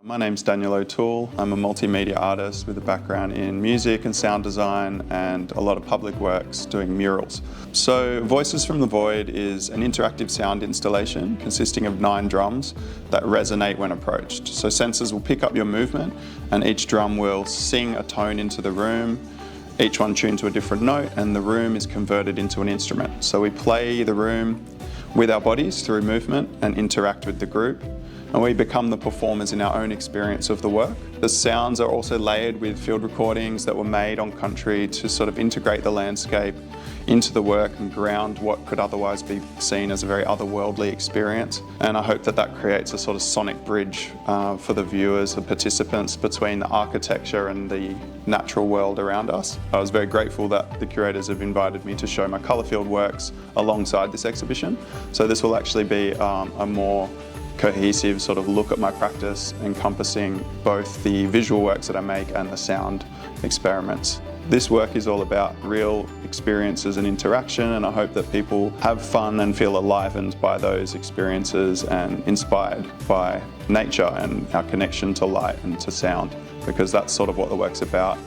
My name's Daniel O'Toole. I'm a multimedia artist with a background in music and sound design and a lot of public works doing murals. So Voices from the Void is an interactive sound installation consisting of 9 drums that resonate when approached. So sensors will pick up your movement and each drum will sing a tone into the room, each one tuned to a different note, and the room is converted into an instrument. So we play the room with our bodies through movement and interact with the group, and we become the performers in our own experience of the work. The sounds are also layered with field recordings that were made on country to sort of integrate the landscape into the work and ground what could otherwise be seen as a very otherworldly experience. And I hope that that creates a sort of sonic bridge for the viewers, the participants, between the architecture and the natural world around us. I was very grateful that the curators have invited me to show my colour field works alongside this exhibition. So this will actually be a more cohesive sort of look at my practice, encompassing both the visual works that I make and the sound experiments. This work is all about real experiences and interaction, and I hope that people have fun and feel enlivened by those experiences and inspired by nature and our connection to light and to sound, because that's sort of what the work's about.